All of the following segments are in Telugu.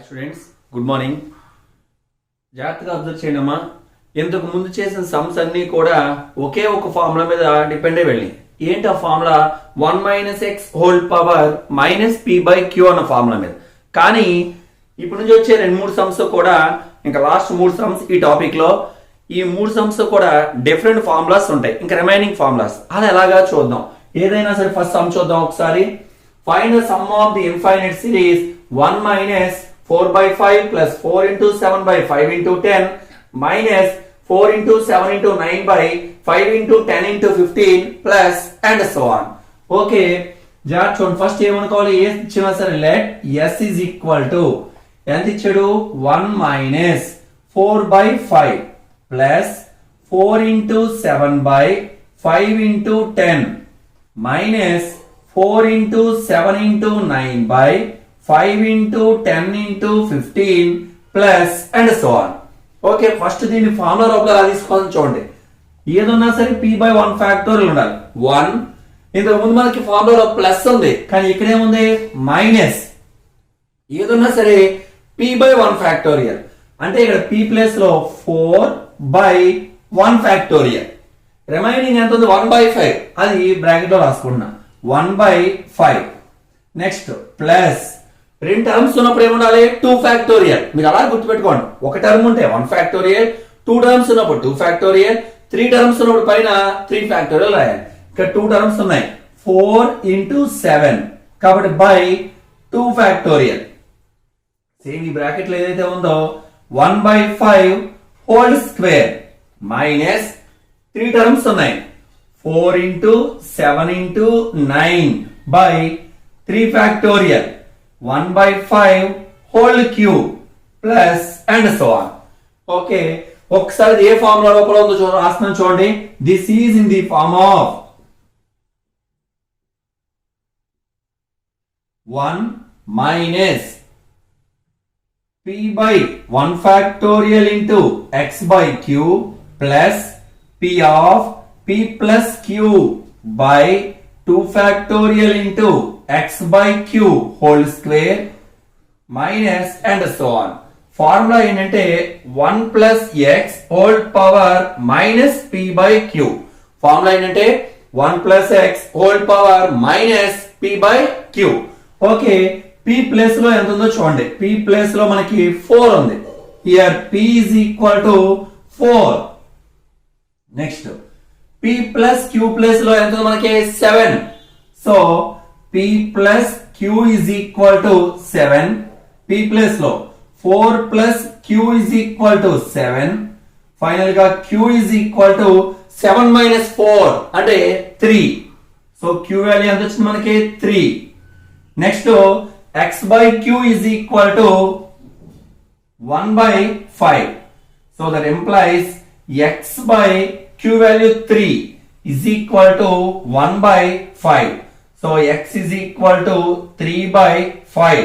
Students good morning. జాగ్రత్తగా అబ్జర్వ్ చేయండమ్మా. ఇంతకు ముందు చేసిన సమ్స్ అన్నీ కూడా ఒకే ఒక ఫార్ములా మీద డిపెండ్ అయి వెళ్ళి ఏంటి ఆ formula 1 - x whole power -p/q అన్న ఫార్ములా మీద. కానీ ఇప్పుడు నుంచి వచ్చే 2-3 సమ్స్ కూడా ఇంకా లాస్ట్ 3 సమ్స్ ఈ టాపిక్ లో ఈ 3 సమ్స్ కూడా డిఫరెంట్ ఫార్ములాస్ ఉంటాయి. ఇంకా రిమైనింగ్ ఫార్ములాస్ అది ఎలాగా చూద్దాం. ఏదైనా సరే ఫస్ట్ సమ్ చూద్దాం ఒకసారి. Find the sum of the infinite series 1 - 4/5 plus 4 into 7/5 into 10 minus 4 into 7 into 9/5 into 10 into 15 plus and so on. Okay, జాగ్రత్త చూడండి. ఫస్ట్ ఏమనుకోవాలి, ఏ ఇచ్చినా సరే let s is equal to ఎంత ఇచ్చాడు 1 - 4/5 plus 4 into 7/5 into 10 minus 4 into 7 into 9/5 into 10 into 15 plus and so on. Okay, first దీన్ని ఫార్ములా రూపంలో ఎలా తీసుకోవాలని చూడండి. ఏదన్నా సరే p/1 ఫ్యాక్టోరియల్ ఉండాలి. 1 ఇంతకు ముందు మనకి ఫార్ములా ప్లస్ ఉంది, కానీ ఇక్కడ ఏముంది మైనస్. ఏదన్నా సరే p/1 ఫ్యాక్టోరియల్ అంటే ఇక్కడ p ప్లేస్ లో 4/1 ఫ్యాక్టోరియల్. రిమైనింగ్ ఎంత ఉంది 1/5, అది బ్రాకెట్ లో రాసుకుంటున్నా 1/5. నెక్స్ట్ ప్లస్ రెండు టర్మ్స్ ఉన్నప్పుడు ఏముండాలి 2 ఫ్యాక్టోరియల్. మీరు అలా గుర్తుపెట్టుకోండి. ఒక టర్మ్ ఉంటే 1 ఫ్యాక్టోరియల్, 2 టర్మ్స్ ఉన్నప్పుడు 2 ఫ్యాక్టోరియల్, 3 టర్మ్స్ ఉన్నప్పుడు పైన 3 ఫ్యాక్టోరియల్ రాయాలి. ఇక్కడ 2 టర్మ్స్ ఉన్నాయి 4 into 7 కాబట్టి బై 2 ఫ్యాక్టోరియల్. సేమ్ ఈ బ్రాకెట్ లో ఏదైతే ఉందో 1/5 హోల్ స్క్వేర్ మైనస్ 3 టర్మ్స్ ఉన్నాయి 4 into 7 into 9 by 3 factorial 1/5 whole cube plus and so on. Okay, ఒకసారి ఏ ఫార్ములా లోపల ఉందో రాస్తున్నాను చూడండి. This is in the form of 1 - p/1 factorial into x/q plus p of p plus q by 2 factorial into x/q whole square minus and so on. Formula ఏంటంటే 1 plus x whole power minus p/q. Formula ఏంటంటే 1 plus x whole power minus p/q. Okay, p place లో ఎంత ఉందో చూడండి. p ప్లేస్ లో మనకి 4 ఉంది. Here p is equal to 4. Next p plus q place లో ఎంత ఉంది మనకి 7. So p plus q is equal to 7. p place లో 4 plus q is equal to 7. Final గా q is equal to 7 minus 4 అంటే 3. సో q వాల్యూ ఎంత వచ్చింది మనకి 3. Next x/q is equal to 1/5. So that implies x/q value 3 is equal to 1/5. So x is equal to 3/5.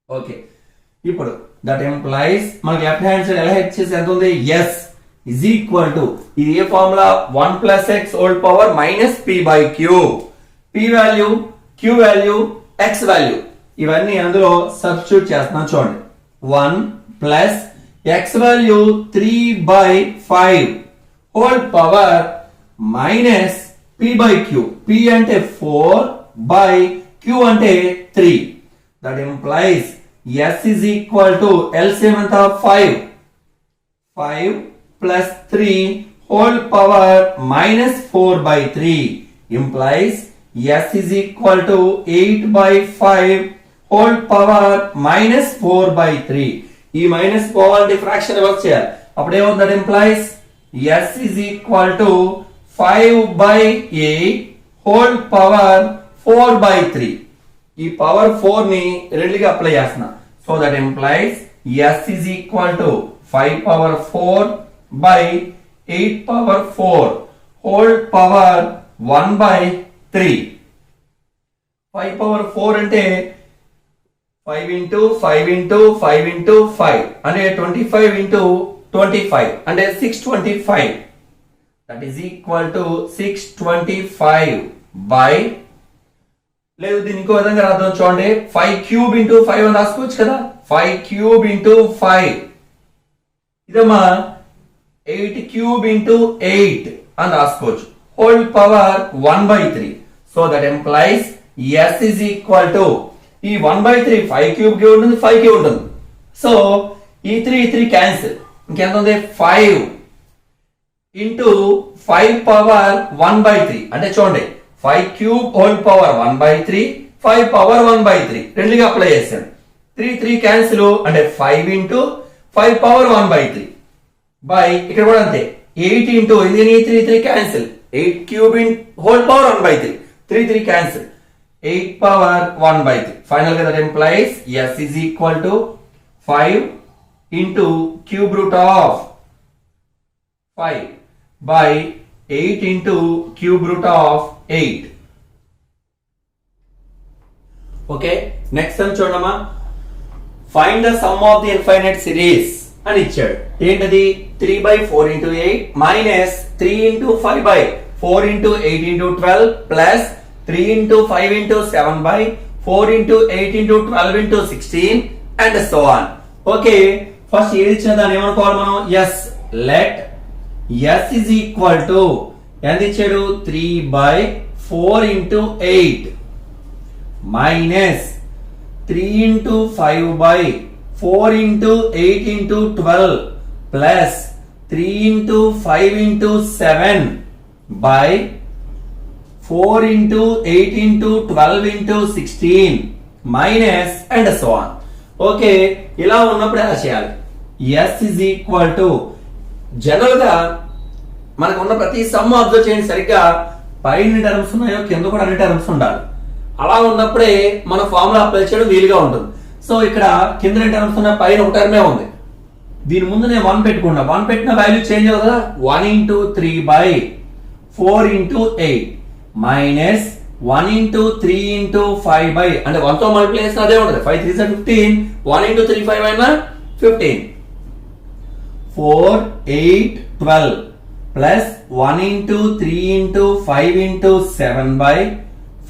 Okay. ఇప్పుడు that implies మనకి లెఫ్ట్ హ్యాండ్ సైడ్ ఎలా ఇచ్చేసి ఎంత ఉంది s is equal to ఇది ఏ formula 1 plus x whole power minus p/q. p value, q value, x value ఇవన్నీ అందులో సబ్స్టిట్యూట్ చేస్తున్నాం చూడండి. 1 plus x value 3/5 whole power minus p/q. p అంటే 4 బై q అంటే 3. That implies s is equal to LCM ఎంత 5 plus 3 whole power minus 4/3 implies s is equal to 8/5 whole power minus 4/3. ఈ మైనస్ పోవాలంటే ఫ్రాక్షన్ రివర్స్ చేయాలి. అప్పుడు ఏమవుతుంది, that implies s is equal to 5/8 whole power 4/3. ఈ పవర్ 4 ని రెండుగా అప్లై చేస్తున్నా. So that implies s is equal to 5/4 by 8/4 whole power 1/3. 5/4 అంటే 5 into 5 into 5 into 5 అంటే 25 into 25 అంటే 625. That is equal to 625 by లేదు దీన్ని ఇంకో విధంగా రాద్దాం చూడండి. 5 క్యూబ్ ఇంటూ 5 అని రాసుకోవచ్చు కదా. 5 క్యూబ్ ఇంటూ 5 ఇదమ్మా 8 క్యూబ్ ఇంటూ 8 అని రాసుకోవచ్చు. Whole power 1/3. So that implies S is equal to ఈ 1/3 5 క్యూబ్ కి ఉంటుంది, 5 కి ఉంటుంది. సో ఈ 3 క్యాన్సిల్, ఇంకెంత ఉంది 5 ఇంటూ 5 పవర్ 1/3 అంటే చూడండి 5 క్యూబ్ హోల్ పవర్ 1/3, 5 పవర్ 1/3 రెండుగా అప్లై చేశాను. 3 క్యాన్సిల్ అంటే 5 ఇంటూ 5 పవర్ 1/3 బై ఇక్కడ కూడా అంతే 8 ఇంటూ ఇది 3 cancel 8 cube in whole power 1/3 3 cancel 8 power 1/3. Final గా that implies S is equal to 5 into cube root of 5 by 8 into cube root of 8. Okay, next time చూడమ్మా. Find the sum of the infinite series అని ఇచ్చాడు. ఏంటది 3/4 into 8 minus 3 into 5 by 4 into 8 into 12 plus 3 into 5 into 7 by 4 into 8 into 12 into 16 and so on. Okay, first ఏది ఇచ్చిన దాన్ని ఏమనుకోవాలి మనం? S. Let S is equal to ఎంత ఇచ్చాడు 3/4 into 8 minus 3 into 5 by 4 into 8 into 12 plus 3 into 5 into 7 by 4 into 8 into 12 into 16 minus and so on. Okay, ఇలా ఉన్నప్పుడు ఎలా చేయాలి? S is equal to general గా మనకు ఉన్న ప్రతి సమ్ అబ్జర్వ్ చేయండి, సరిగ్గా పైన టర్మ్స్ ఉన్నాయో కింద కూడా అన్ని టర్మ్స్ ఉండాలి. అలా ఉన్నప్పుడే మన ఫార్ములా అప్లై చేయడం వీలుగా ఉంటుంది. సో ఇక్కడ కింద టర్మ్స్ ఉన్న పైన ఒక టర్మే ఉంది, దీని ముందు నేను 1 పెట్టుకున్నా. 1 పెట్టిన వాల్యూ చేంజ్ అవుతుంది కదా. 1 into 3/4 into 8 minus 1 into 3 into 5 by అంటే 1 తో మల్టిప్లై చేస్తే అదే ఉంటుంది. 5 3 15 1 into 3 5 అయినా 15 4 8 12 plus 1 into 3 into 5 into 7 by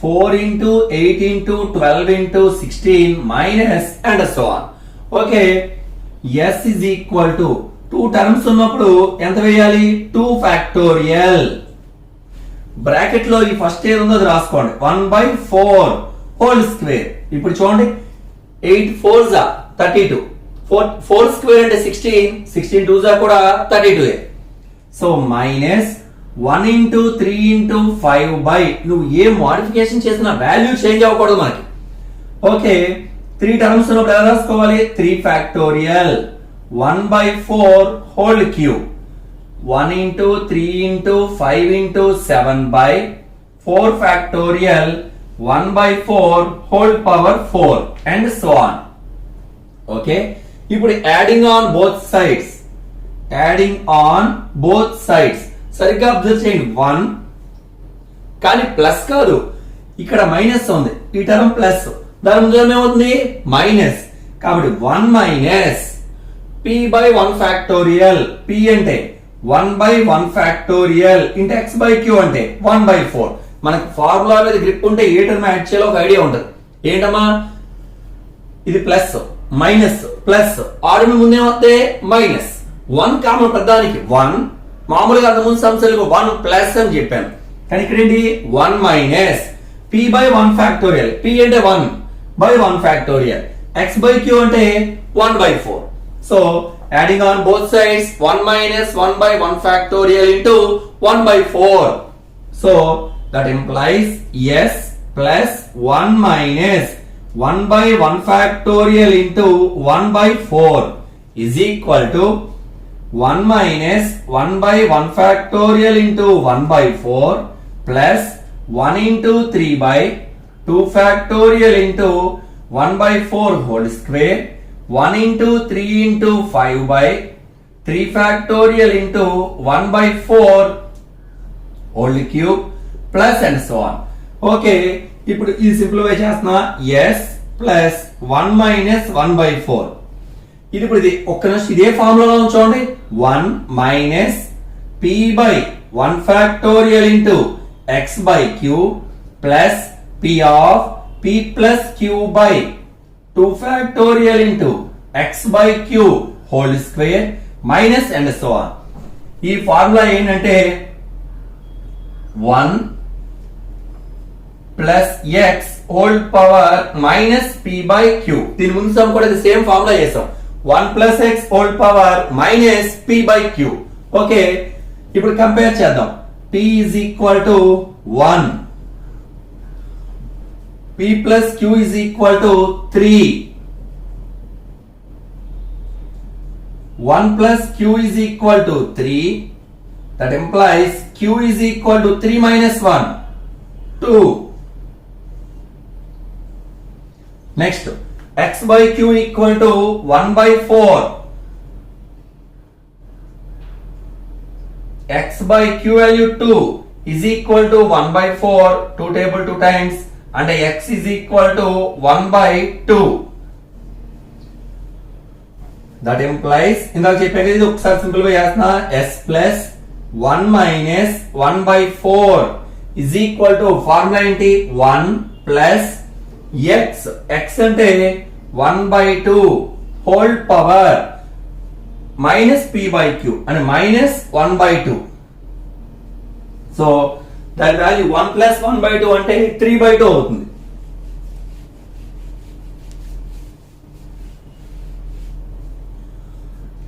4 into 8 into 12 into 16 minus and so on. Okay, S is equal to 2 terms ఉన్నప్పుడు ఎంత వేయాలి? 2 factorial. బ్రాకెట్ లో ఈ ఫస్ట్ ఏది ఉందో అది రాసుకోండి. 1/4 హోల్ స్క్వేర్. ఇప్పుడు చూడండి 8 4s 32 4 స్క్వేర్ అంటే 16 16 2s కూడా 32. So minus 1 into 3 into 5 by నువ్వు ఏ మోడిఫికేషన్ చేసినా వాల్యూ చేంజ్ అవ్వకూడదు మనకి. ఓకే, 3 టర్మ్స్ ఉన్నప్పుడు ఎలా రాసుకోవాలి? 3 factorial 1/4 whole cube 1 into 3 into 5 into 7 by 4 factorial 1/4 whole power 4 and so on. Okay, ఇప్పుడు adding on both sides. Adding on both sides సరిగ్గా అబ్జర్వ్ చేయండి. 1 కానీ ప్లస్ కాదు, ఇక్కడ మైనస్ ఉంది. ఈ టర్మ్ ప్లస్, దాని ముందు ఏమవుతుంది? మైనస్. కాబట్టి 1 మైనస్ p/1 ఫ్యాక్టోరియల్. p అంటే 1/1 factorial into x by q అంటే 1/4. మనకు ఫార్ములా మీద గ్రిప్ ఉంటే ఏ టర్మ్ యాడ్ చేయాలో ఒక ఐడియా ఉంటుంది. ఏంటమ్మా, ఇది ప్లస్ మైనస్ ప్లస్ ఆర్డర్ ముందే వస్తే మైనస్ 1 కామన్ ప్రధానికి 1. మామూలుగా అంత ముందు సంస్థలకు 1 ప్లస్ అని చెప్పాను, కానీ ఇక్కడ ఏంటి 1 మైనస్ p/1 ఫ్యాక్టోరియల్. p అంటే 1/1 ఫ్యాక్టోరియల్, x by q అంటే 1/4. So adding on both sides 1 minus 1/1 factorial into 1/4. So that implies S plus 1 minus 1/1 factorial into 1/4 is equal to 1 minus 1/1 factorial into 1/4 plus 1 into 3/2 factorial into 1/4 whole square 1 into 3 into 5 by 3 factorial into 1/4 whole cube plus and so on. Okay, ఇప్పుడు ఈ సింప్లిఫై చేస్తున్నా. S plus 1 minus 1/4. ఇది ఇప్పుడు ఇది ఒక్క నిమిషం ఇదే ఫార్ములాలో చూడండి. 1 minus p/1 factorial into x by q plus p of p plus q by 2 factorial into x by q whole square minus and so on. ఈ ఫార్ములా ఏంటంటే 1 plus x whole power minus p by q. దీని ముందు సమ్ కూడా సేమ్ ఫార్ములా చేసాం. 1 plus x whole power minus p by q. Okay, ఇప్పుడు కంపేర్ చేద్దాం. p is equal to 1, p plus q is equal to 3, 1 plus q is equal to 3, that implies q is equal to 3 minus 1, 2. Next, x by q equal to 1 by 4. X by q value 2 is equal to 1 by 4, 2 table 2 times, and x is equal to 1 by 2. That implies, ఇందాక చెప్పాను ఇది ఒకసారి సింపుల్ గా చేస్తున్నా, s plus 1 minus 1 by 4 is equal to formula ఏంటి 1 plus x అంటే 1 by 2 whole power minus p by q and minus 1 by 2. So that value 1 plus 1 by 2 అంటే 3 by 2 అవుతుంది.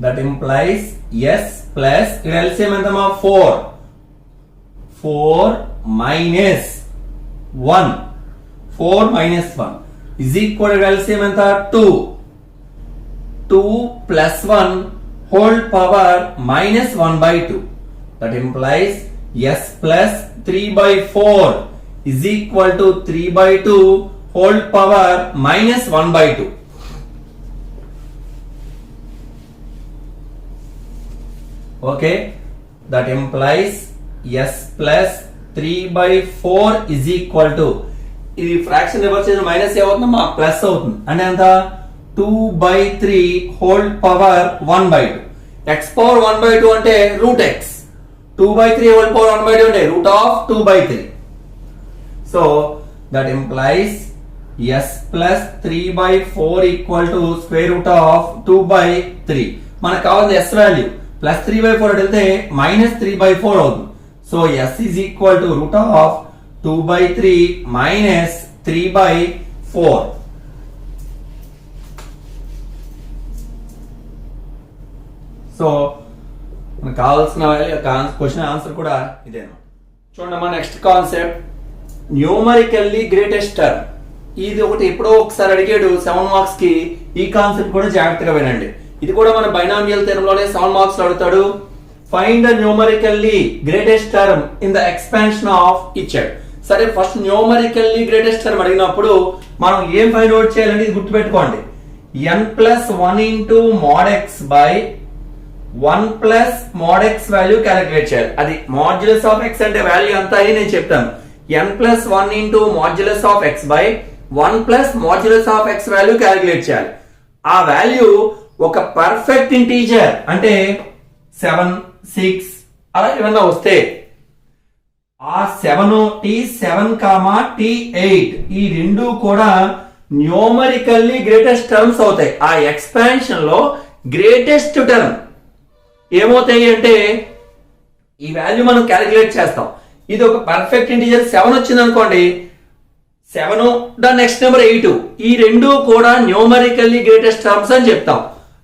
That implies s plus LCM ఎంతమా 4 minus 1 4 minus 1 is equal to LCM ఎంత 2 plus 1 whole power minus 1 by 2. That implies s plus 3 by 4 is equal to 3 by 2 whole power minus 1 by 2. Okay, that implies s plus 3 by 4 is equal to, ఇది ఫ్రాక్షన్ రివర్స్ చేసిన మైనస్ ఏమవుతుంది మా ప్లస్ అవుతుంది అంటే ఎంత 2 by 3 whole power 1 by 2. x power 1 by 2 అంటే root x. 2 by 3 whole power 1 by 2 అంటే root of 2 by 3. So that implies s plus 3 by 4 equal to square root of 2 by 3. మనకు కావాల్సిన s వాల్యూ ప్లస్ 3 by 4 వెళ్తే మైనస్ 3 by 4 అవుతుంది. So s is equal to root of 2 by 3 minus 3 by 4. So మనకు కావాల్సిన క్వశ్చన్ ఆన్సర్ కూడా ఇదేనా. చూడండి మా next concept numerically greatest term. ఇది ఒకటి ఎప్పుడో ఒకసారి అడిగాడు 7 మార్క్స్ కి. ఈ కాన్సెప్ట్ కూడా జాగ్రత్తగా వినండి. ఇది కూడా మన బైనామియల్ థియరమ్ 7 మార్క్స్ లో అడుగుతాడు. Find the numerically greatest term in the expansion of ఇచ్చాడు. సరే, ఫస్ట్ న్యూమరికల్లీ గ్రేటెస్ట్ టర్మ్ అడిగినప్పుడు మనం ఏం ఫైండ్ అవుట్ చేయాలంటే ఇది గుర్తుపెట్టుకోండి. n plus 1 into mod x by 1 plus mod x value calculate చేయాలి. అది మాడ్యులస్ ఆఫ్ x అంటే వాల్యూ ఎంత అని నేను చెప్తాను. n plus 1 into modulus of x by 1 plus modulus of x value calculate చేయాలి. ఆ వాల్యూ ఒక పర్ఫెక్ట్ ఇంటీజర్ అంటే 7, 6 అలా ఏమన్నా వస్తే ఆ 7 t7, t8 ఈ రెండు కూడా న్యూమరికల్లీ గ్రేటెస్ట్ టర్మ్స్ అవుతాయి. ఆ ఎక్స్పాన్షన్ లో గ్రేటెస్ట్ టర్మ్ ఏమవుతాయి అంటే ఈ వాల్యూ మనం క్యాలిక్యులేట్ చేస్తాం. ఇది ఒక పర్ఫెక్ట్ ఇంటీజర్ 7 వచ్చింది అనుకోండి, 7 ద నెక్స్ట్ నెంబర్ 8 ఈ రెండు కూడా న్యూమరికల్లీ గ్రేటెస్ట్ టర్మ్స్ అని చెప్తాం.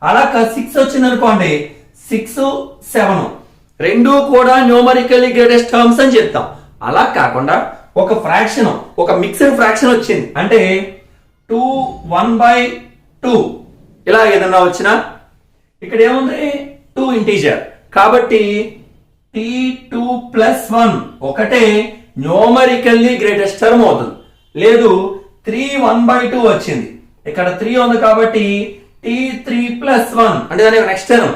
అలా 6 వచ్చింది అనుకోండి, 6, 7 రెండు కూడా న్యూమరికల్లీ గ్రేటెస్ట్ టర్మ్స్ అని చెప్తాం. అలా కాకుండా ఒక ఫ్రాక్షన్, ఒక మిక్స్డ్ ఫ్రాక్షన్ వచ్చింది అంటే 2, 1/2 ఇలా ఏదన్నా వచ్చినా ఇక్కడ ఏముంది 2 ఇంటీజర్ కాబట్టి t2 plus 1 ఒకటే న్యూమరికల్లీ గ్రేటెస్ట్ టర్మ్ అవుతుంది. లేదు 3 1/2 వచ్చింది, ఇక్కడ 3 ఉంది కాబట్టి t3 plus 1 అంటే దాని next term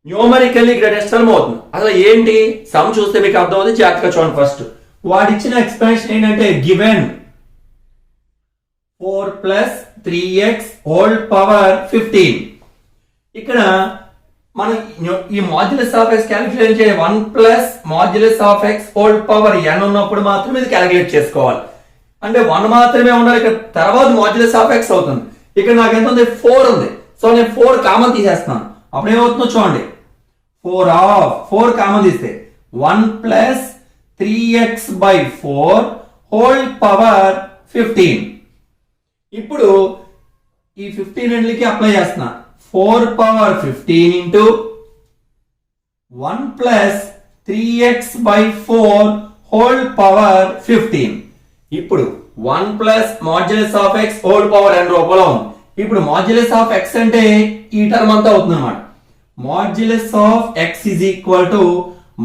numerically greatest term అవుతుంది. అసలు ఏంటి సమ్ చూస్తే మీకు అర్థం అవుతుంది. జాగ్రత్తగా చూడండి. ఫస్ట్ వాడు ఇచ్చిన ఎక్స్పాన్షన్ ఏంటంటే given 4 plus 3x whole power 15. ఇక్కడ మనం ఈ మాడ్యులస్ ఆఫ్ x క్యాలిక్యులేట్ చేయాలి. 1 plus modulus of x whole power n ఉన్నప్పుడు మాత్రం ఇది క్యాలిక్యులేట్ చేసుకోవాలి. అంటే 1 మాత్రమే ఉండాలి, ఇక్కడ తర్వాత మాడ్యులస్ ఆఫ్ ఎక్స్ అవుతుంది. ఇక్కడ నాకు ఎంత ఉంది 4 ఉంది. సో నేను 4 కామన్ తీసేస్తున్నాను. అప్పుడు ఏమవుతుందో చూడండి, 4 కామన్ తీస్తే 1 ప్లస్ 3x/4 హోల్ పవర్ 15. ఇప్పుడు ఈ 15 రెండుకి అప్లై చేస్తున్నా. 4 power 15 into 1 plus 3x/4 whole power 15. ఇప్పుడు 1 plus modulus of X whole power n రూపంలో ఉంది. ఇప్పుడు మాడ్యులస్ ఆఫ్ ఎక్స్ అంటే ఈ టర్మ్ అంతా అవుతుంది అన్నమాట. Modulus of X is equal to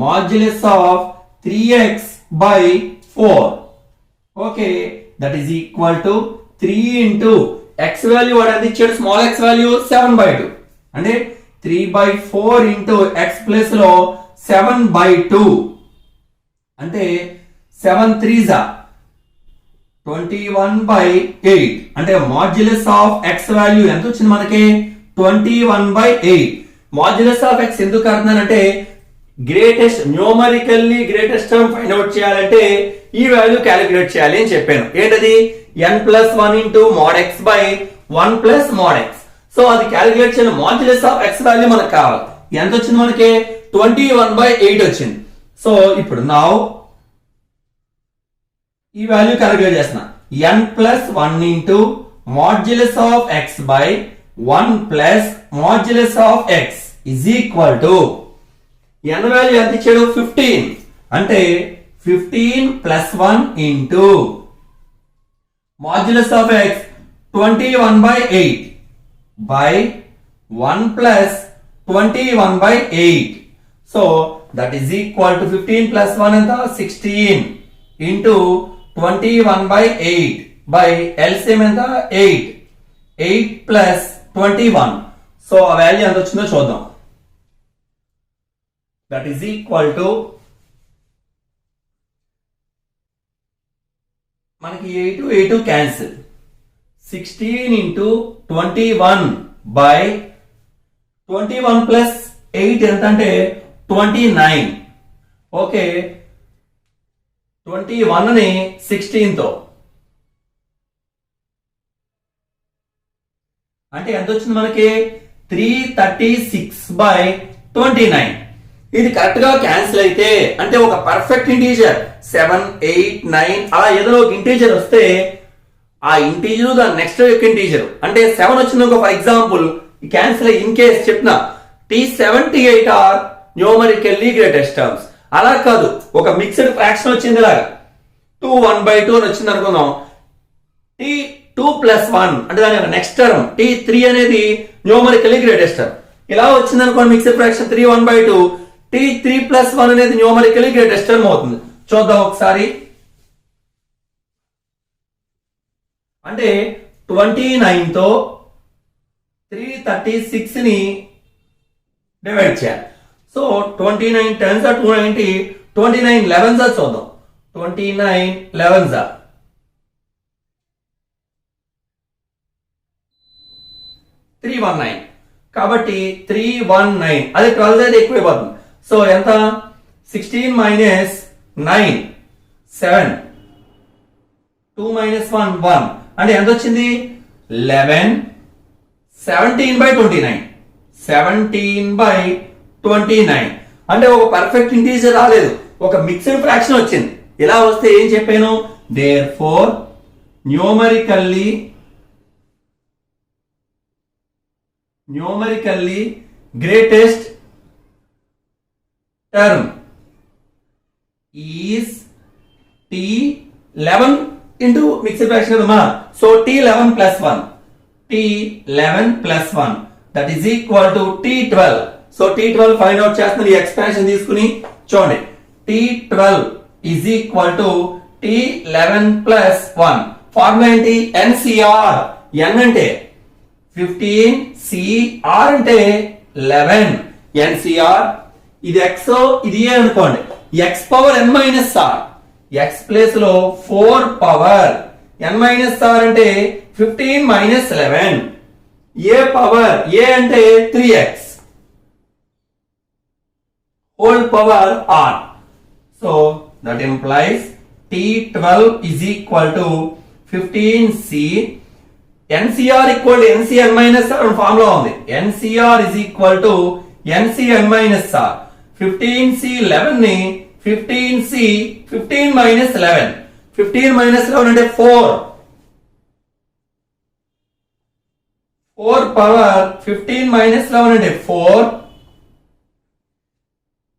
modulus of 3x/4. Okay, that is equal to 3 into X value వాడు ఎంత ఇచ్చాడు, స్మాల్ ఎక్స్ వాల్యూ 7/2 అంటే 3/4 ఇంటూ ఎక్స్ ప్లస్ లో 7/2 అంటే 7 3s 21/8 అంటే మాడ్యులస్ ఆఫ్ ఎక్స్ వాల్యూ ఎంత వచ్చింది మనకి 21/8. మాడ్యులస్ ఆఫ్ ఎక్స్ ఎందుకు అంటున్నానంటే greatest numerically greatest term find out చేయాలంటే ఈ వాల్యూ క్యాలిక్యులేట్ చేయాలి అని చెప్పాను. ఏంటది n+1 into mod x by 1 plus mod x. So అది క్యాలిక్యులేట్ చేయాలి. మాడ్యులస్ ఆఫ్ ఎక్స్ వాల్యూ మనకు కావాలి. ఎంత వచ్చింది మనకి 21/8 వచ్చింది. సో ఇప్పుడు నా ఈ వాల్యూ క్యాలిక్యులేట్ చేస్తున్నా. n+1 into modulus of X by 1 plus modulus of X is equal to n value ఎంత ఇచ్చాడు 15 అంటే 15 plus 1 into modulus of X 21/8 by 1 plus 21/8. So that is equal to 15 plus 1 ఎంత 16 ఇంటూ 21/8 బై ఎల్సిఎం ఎంత 8 ప్లస్ 21. సో ఆ వాల్యూ ఎంత వచ్చిందో చూద్దాం. దట్ ఈజ్ ఈక్వల్ టు మనకి 8 క్యాన్సిల్ 16 ఇంటూ 21 బై 21 ప్లస్ 8 ఎంత అంటే 29. ఓకే, 21 ని 16 తో అంటే ఎంత వచ్చింది మనకి 336/29. ఇది కరెక్ట్ గా క్యాన్సిల్ అయితే అంటే ఒక పర్ఫెక్ట్ ఇంటీజర్ 7 8 9 అలా ఏదో ఒక ఇంటీజర్ వస్తే ఆ ఇంటీజర్ దాని నెక్స్ట్ యొక్క ఇంటీజర్ అంటే 7 వచ్చింది అనుకో, for example cancel in case చెప్పిన T78 are numerically greatest terms. అలా కాదు, ఒక మిక్స్డ్ ఫ్రాక్షన్ వచ్చింది ఇలాగా 2 1/2 అని వచ్చింది అనుకుందాం. T2+1 అంటే దాని నెక్స్ట్ టర్మ్ T3 అనేది న్యూమరికల్లీ గ్రేటెస్ట్ టర్మ్. ఇలా వచ్చింది అనుకోండి మిక్స్డ్ ఫ్రాక్షన్ 3 1/2 T3+1 అనేది న్యూమరికల్లీ గ్రేటెస్ట్ టర్మ్ అవుతుంది. చూద్దాం ఒకసారి. అంటే 29 తో 336 ని డివైడ్ చేయాలి. సో 29 10s 290, 29 11s చూద్దాం. 29 11s 319 కాబట్టి 319 అదే 12 అయితే ఎక్కువైపోతుంది. సో ఎంత 16 మైనస్ 9 7 2 మైనస్ 1 1 అంటే ఎంత వచ్చింది 11 17/29 17/29 అంటే ఒక పర్ఫెక్ట్ ఇంటీజర్ రాలేదు, ఒక మిక్స్డ్ ఫ్రాక్షన్ వచ్చింది. ఇలా వస్తే ఏం చెప్పాను, therefore numerically greatest term is T11 into mixed fraction kadama. So T11 plus 1 that is equal to T12. So T12 find out చేస్తున్న ఈ ఎక్స్పాన్షన్ తీసుకుని చూడండి. T12 is equal to T11 plus 1. Formula ఏంటి, NCR. N అంటే 15, CR అంటే 11. NCR ఇది X ఇది A అనుకోండి. X power n minus R, X place లో 4 పవర్ n మైనస్ R అంటే 15 మైనస్ 11. A పవర్ A అంటే 3x whole power R. So that implies T12 is equal to 15c NCR equal to NCn minus R formula ఉంది. NCR is equal to NCn minus R. 15c 11 ని 15c 15 మైనస్ 11, 15 మైనస్ 11 అంటే 4 పవర్ 15 మైనస్ 11 అంటే 4.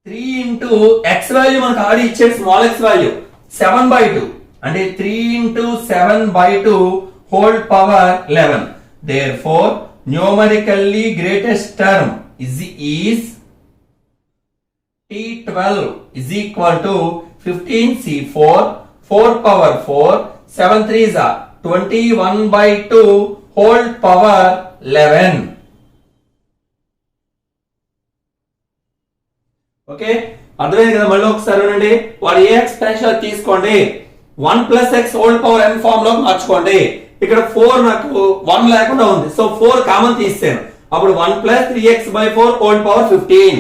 3 ఇంటూ x వాల్యూ మనకు ఆడి ఇచ్చాడు, స్మాల్ x వాల్యూ 7/2 అంటే 3 into 7/2 whole power 11. Therefore, numerically greatest term is T12 is equal to 15c4, 4 power 4, 7 3s are 21/2 whole power 11. Okay, అర్థమైంది కదా? మళ్ళీ ఒకసారి వినండి. వాడు ఏ ఎక్స్ప్రెషన్ తీసుకోండి, 1 plus X whole power n form లో మార్చుకోండి. ఇక్కడ 4 నాకు 1 లేకుండా ఉంది, సో 4 కామన్ తీస్తాను. అప్పుడు 1 plus 3x/4 whole power 15.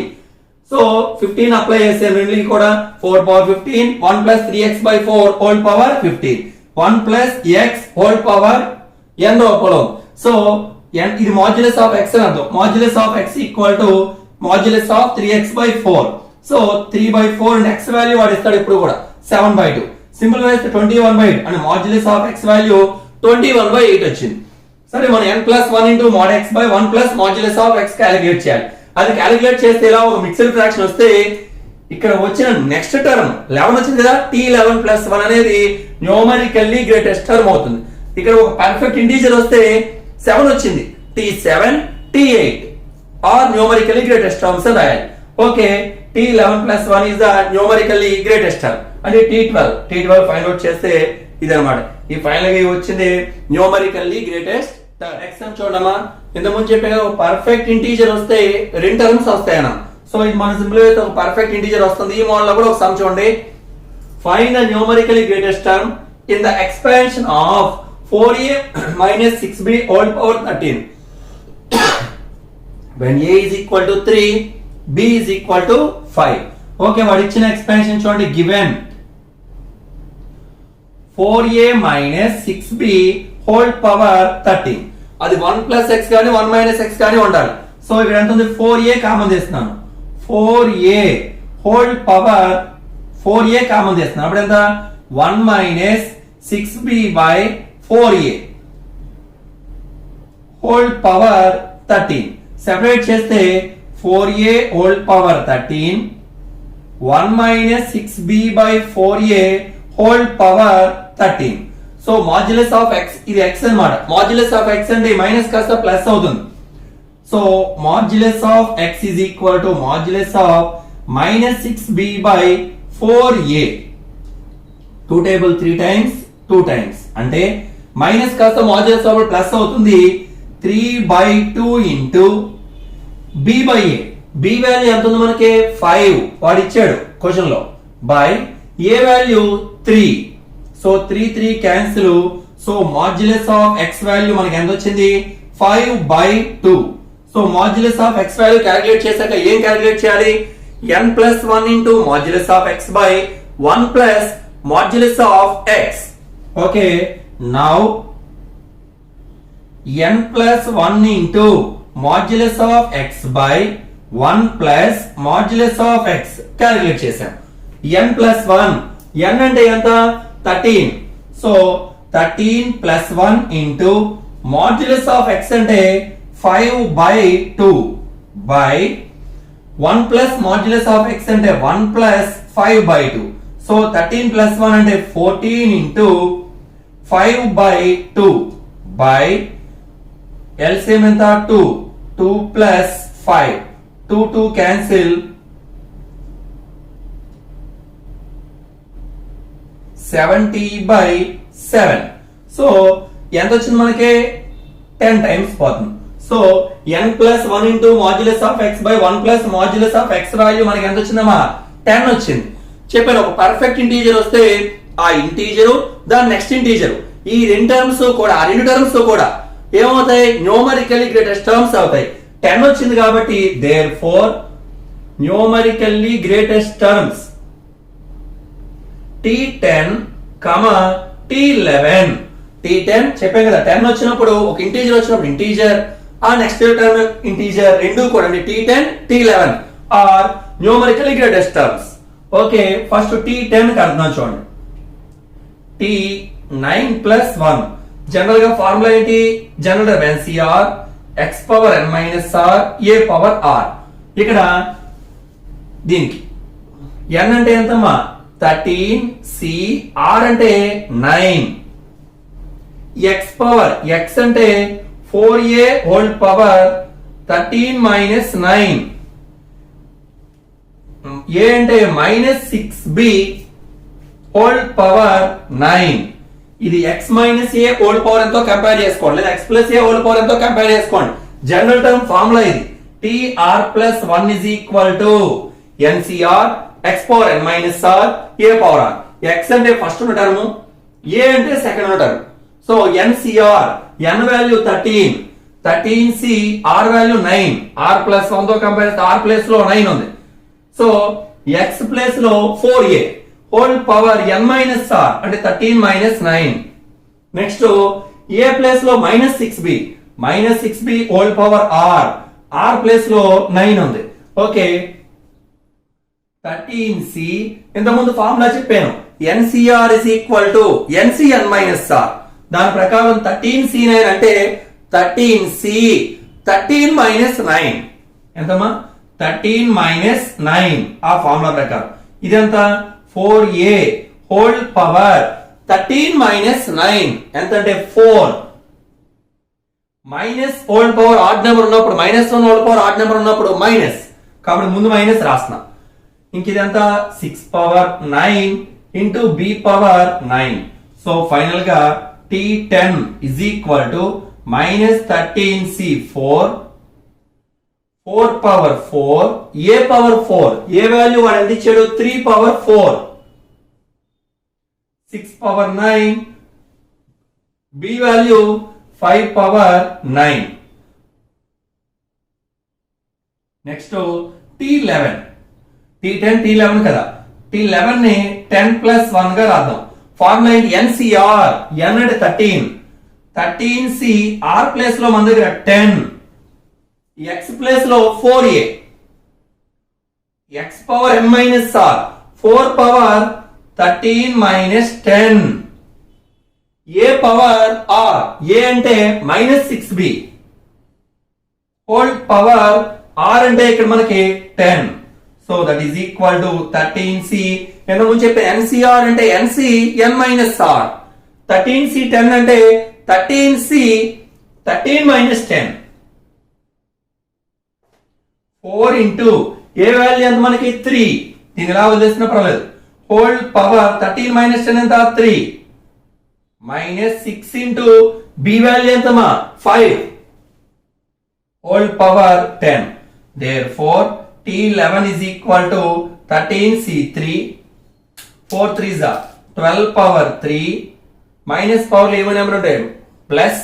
So 15 apply చేసాను రెండింటికి కూడా. 4 power 15, 1 plus 3x/4 whole power 15, 1 plus x whole power n రూపంలో. సో ఇది మాడ్యులస్ ఆఫ్ x అని అర్థం. Modulus of x equal to modulus of 3x/4. So 3/4 x value వాడు ఇస్తాడు ఇప్పుడు కూడా 7/2. సింపుల్ వేస్తే 21/8 అంటే మాడ్యులస్ ఆఫ్ x వాల్యూ 21/8 వచ్చింది. సరే, మనం n+1 into mod x by 1 plus modulus of x calculate చేయాలి. అది క్యాలిక్యులేట్ చేస్తే ఇలా ఒక మిక్స్డ్ ఫ్రాక్షన్ వస్తే ఇక్కడ వచ్చిన నెక్స్ట్ టర్మ్ 11 వచ్చింది కదా, t11+1 అనేది న్యూమరికల్లీ గ్రేటెస్ట్ టర్మ్ అవుతుంది. ఇక్కడ ఒక పర్ఫెక్ట్ ఇంటీజర్ వస్తే 7 వచ్చింది, t7 t8 are numerically greatest terms అని రాయాలి. Okay, t11+1 is the numerically greatest term అంటే t12 ఫైండ్ అవుట్ చేస్తే ఇదన్నమాట. ఈ ఫైనల్ గా వచ్చింది న్యూమరికల్లీ గ్రేటెస్ట్ టర్మ్. ఎగ్జామ్ చూడమ్మా, ఇంతకుముందు చెప్పే ఒక పర్ఫెక్ట్ ఇంటీజర్ వస్తే 2 టర్మ్స్ వస్తాయన్న. సో ఇది మన సింపుల్ అయితే ఒక పర్ఫెక్ట్ ఇంటీజర్ వస్తుంది. ఈ మోడల్ లో కూడా ఒక సమ్ చూడండి. Find the numerically greatest term in the expansion of 4a minus 6b whole power 13 when a is equal to 3, b is equal to 5. Okay, వాడు ఇచ్చిన ఎక్స్పాన్షన్ చూడండి. Given 4a minus 6b whole power 13. అది 1 ప్లస్ x కానీ 1 మైనస్ x కానీ ఉండాలి. సో ఇక్కడ ఎంత ఉంది, 4a కామన్ చేస్తున్నాను. 4a whole power 4a common చేస్తున్నాను. అప్పుడు ఎంత, 1 minus 6b by 4a whole power 13. Separate చేస్తే 4a whole power 13, 1 minus 6b by 4a whole power 13. So modulus of x, ఇది x అన్నమాట. మాడ్యులస్ ఆఫ్ x అంటే మైనస్ కాస్త ప్లస్ అవుతుంది. So modulus of x is equal to modulus of minus 6b by 4a. 2 table 3 times 2 times అంటే మైనస్ కాస్త మాడ్యులస్ ఆఫ్ ప్లస్ అవుతుంది. 3/2 into b by a. b value ఎంత ఉంది మనకి, 5 వాడు ఇచ్చాడు క్వశ్చన్ లో, by a value 3. So 3 cancel. So modulus of x value మనకి ఎంత వచ్చింది, 5/2. So modulus of x value calculate చేశాక ఏం క్యాలిక్యులేట్ చేయాలి, n+1 into modulus of x by 1 plus modulus of x. Okay, now n+1 into modulus of x by 1 plus modulus of x calculate చేశాం. n+1, n అంటే ఎంత, 13. So 13+1 into modulus of x అంటే 5/2 by 1 plus modulus of x అంటే 1 ప్లస్ 5/2. సో 13+1 అంటే 14 ఇంటూ 5/2 బై LCM ఎంత, 2 ప్లస్ 5, 2 క్యాన్సిల్, 70/7. సో ఎంత వచ్చింది మనకి, 10 టైమ్స్ పోతుంది. So n+1 into modulus of x by 1 plus modulus of x value మనకి ఎంత వచ్చిందమ్మా, 10 వచ్చింది. చెప్పాను ఒక పర్ఫెక్ట్ ఇంటీజర్ వస్తే ఆ ఇంటీజరు దాని నెక్స్ట్ ఇంటీజర్ ఈ 2 టర్మ్స్ కూడా, ఆ 2 టర్మ్స్ కూడా ఏమవుతాయి, న్యూమరికల్లీ గ్రేటెస్ట్ టర్మ్స్ అవుతాయి. 10 వచ్చింది కాబట్టి therefore numerically greatest terms T10, T11. T10 చెప్పాం కదా, 10 వచ్చినప్పుడు ఒక ఇంటీజర్ వచ్చినప్పుడు ఇంటీజర్, ఆ నెక్స్ట్ టర్మ్ ఇంటీజర్, రెండు కూడా T10 T11 are numerically greatest terms. Okay, first T10 కి అర్థం చూడండి. T9 ప్లస్ 1 జనరల్ గా ఫార్ములా ఏంటి? General NCR x power n minus R a power R. ఇక్కడ దీనికి n అంటే ఎంతమ్మా? 13, c r అంటే 9, x పవర్ x అంటే 4a whole power 13 minus 9, a అంటే మైనస్ 6b హోల్ పవర్ 9. ఇది x మైనస్ ఏ హోల్ పవర్ ఎంతో కంపేర్ చేసుకోండి, లేదా x ప్లస్ ఏ హోల్ పవర్ ఎంతో కంపేర్ చేసుకోండి. జనరల్ టర్మ్ ఫార్ములా ఇది. tr plus 1 is equal to ncr x power n minus r a power r. x అంటే ఫస్ట్ ఉన్న టర్మ్, a అంటే సెకండ్ ఉన్న term. So ncr n value 13, 13c r value 9, r plus 1 తో కంపేర్ చేస్తే r ప్లేస్ లో 9 ఉంది. సో x ప్లేస్ లో 4a whole power n minus r అంటే 13 మైనస్ 9. నెక్స్ట్ a ప్లేస్ లో minus 6b, minus 6b whole power r, r place లో 9 ఉంది. ఓకే, 13c ఇంతకుముందు ఫార్ములా చెప్పాను, ncr is equal to ncn minus r. దాని ప్రకారం 13c9 అంటే 13c 13 మైనస్ 9 ఎంతమ్మా? 13 మైనస్ 9 ఆ ఫార్ములా ప్రకారం. ఇదెంత? 4a హోల్ పవర్ 13 మైనస్ 9 ఎంత అంటే 4. Minus whole power odd number ఉన్నప్పుడు, minus 1 whole power odd number ఉన్నప్పుడు మైనస్, కాబట్టి ముందు మైనస్ రాస్తున్నా. ఇంక ఇదంతా 6 power 9 into b power 9. So final గా T10 is equal to minus 13c 4, 4 power 4, a power 4, a value వాడు ఎంత ఇచ్చాడు? 3 power 4, 6 power 9, b value 5 power 9. Next T11, T10 T11 కదా, T11 ని 10 ప్లస్ 1 గా రాద్దాం. ఫార్ములా ఏంటి? NCR n అంటే 13, 13c r ప్లేస్ లో మన దగ్గర 10, x ప్లేస్ లో 4a, x power m minus r 4 power 13 minus 10, a power r, a అంటే minus 6b whole power r అంటే ఇక్కడ మనకి 10. So that is equal to 13c. నేను ముందు చెప్పే NCR అంటే nc n minus r, 13c 10 అంటే 13c 13 మైనస్ 10, 4 ఇంటూ ఏ వాల్యూ ఎంత మనకి? 3. దీని ఎలా వదిలేసిన పర్వాలేదు. హోల్ పవర్ 13 మైనస్ 10 ఎంత? 3 మైనస్ 6 ఇంటూ b వాల్యూ ఎంతమా? 5 whole power 10. Therefore T11 is equal to 13c3, 4 3s are 12 power 3 minus power even number of 10 plus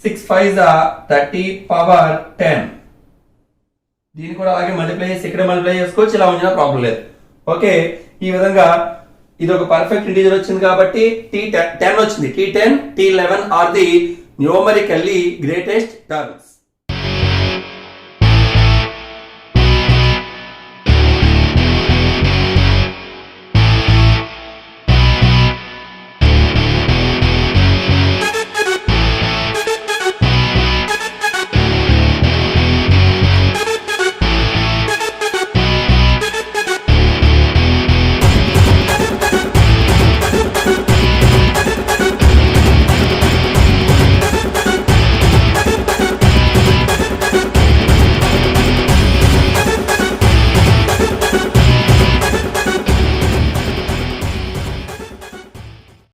6 5s are 30 power 10. దీన్ని కూడా అలాగే మల్టిప్లై చేసి ఇక్కడ మల్టిప్లై చేసుకోవచ్చు, ఇలా ఉంచిన ప్రాబ్లం లేదు. ఓకే, ఈ విధంగా ఇది ఒక పర్ఫెక్ట్ ఇంటిజర్ వచ్చింది కాబట్టి T10 వచ్చింది. T10 T11 are the numerically greatest terms.